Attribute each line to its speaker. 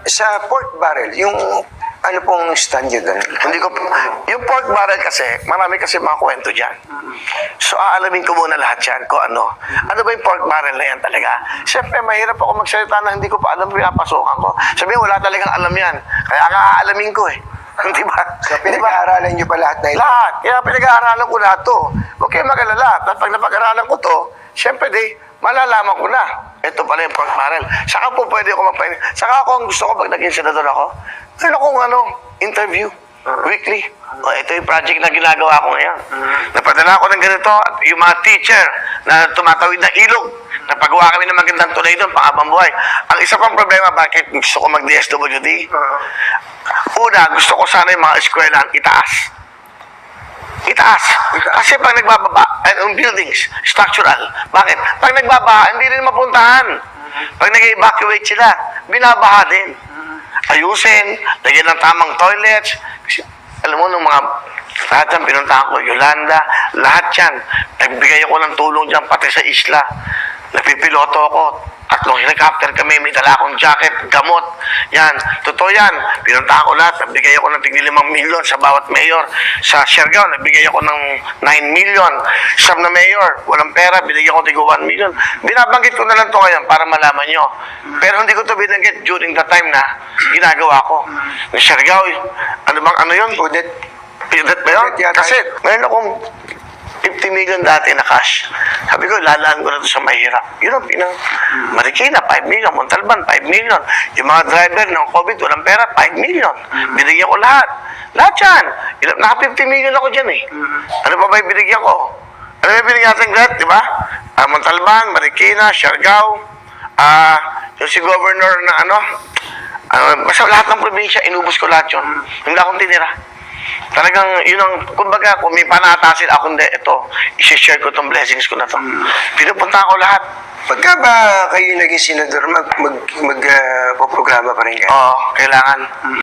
Speaker 1: Sa pork barrel, yung ano pong stand nyo doon?
Speaker 2: Hindi ko, yung pork barrel kasi, marami kasi mga kwento dyan. So, aalamin ko muna lahat yan kung ano. Ano ba yung pork barrel na yan talaga? Siyempre, mahirap ako magsalita na hindi ko pa alam pinapasukan ko. Sabihin, wala talagang alam yan. Kaya nga aalamin ko eh. Di ba?
Speaker 1: So, pinag-aaralan nyo pa lahat na ito?
Speaker 2: Lahat. Kaya pinag-aaralan ko lahat to. Huwag kayo mag-alala. At pag napag-aralan ko to, siyempre malalaman ko na. Ito pala yung pork barrel. Saka po pwede ako magpahinga. Saka ako, ang gusto ko pag naging senador ako, meron akong interview. Weekly. O, ito yung project na ginagawa ko ngayon. Napadala ako ng ganito. At yung mga teacher na tumatawid na ilog, napagawa kami ng magandang tulay doon, pang-abang buhay. Ang isa pang problema, bakit gusto ko mag-DSWD? Una, gusto ko sana yung mga eskwelahan itaas. Itaas. Kasi pag nagbababa, yung buildings, structural. Bakit? Pag nagbabaha, hindi rin mapuntahan. Pag nag-evacuate sila, binabaha din. Ayusin, lagyan ng tamang toilets. Kasi, alam mo, nung mga lahat yan, pinuntahan ko, Yolanda, lahat yan. Nagbigay ako ng tulong dyan, pati sa isla. Napipiloto ako. 3 helicopter kami, may dala akong jacket, gamot. Yan, totoo yan. Pinuntahan ko lahat, nagbigay ako ng tigil 5 milyon sa bawat mayor. Sa Siargao, nagbigay ako ng 9 million. Siyam na mayor, walang pera, binigyan ko tigil 1 million. Binabanggit ko na lang to ngayon para malaman nyo. Pero hindi ko to binanggit during the time na ginagawa ko. Sa Siargao, ano yun?
Speaker 1: Audit.
Speaker 2: Audit ba yun? Kasi, meron akong 50 million dati na cash. Sabi ko, lalaan ko na ito sa mahirap. Yun ang Marikina, 5 million. Montalban, 5 million. Yung mga driver ng COVID, walang pera, 5 million. Binigyan ko lahat. Lahat yan. Naka 50 million ako dyan eh. Ano pa ba yung binigyan ko? Ano ba yung binigyan natin lahat, di ba? Montalban, Marikina, Siargao, yung si governor na basta lahat ng probinsya, inubos ko lahat yun. Hindi akong tinira. Talagang, yun ang, kumbaga, kung may panatasin ako, hindi, ito, isi-share ko itong blessings ko na to. Pinupunta ko lahat.
Speaker 1: Pagka ba kayo naging senador, magpo-programa pa rin kayo?
Speaker 2: Oo, kailangan.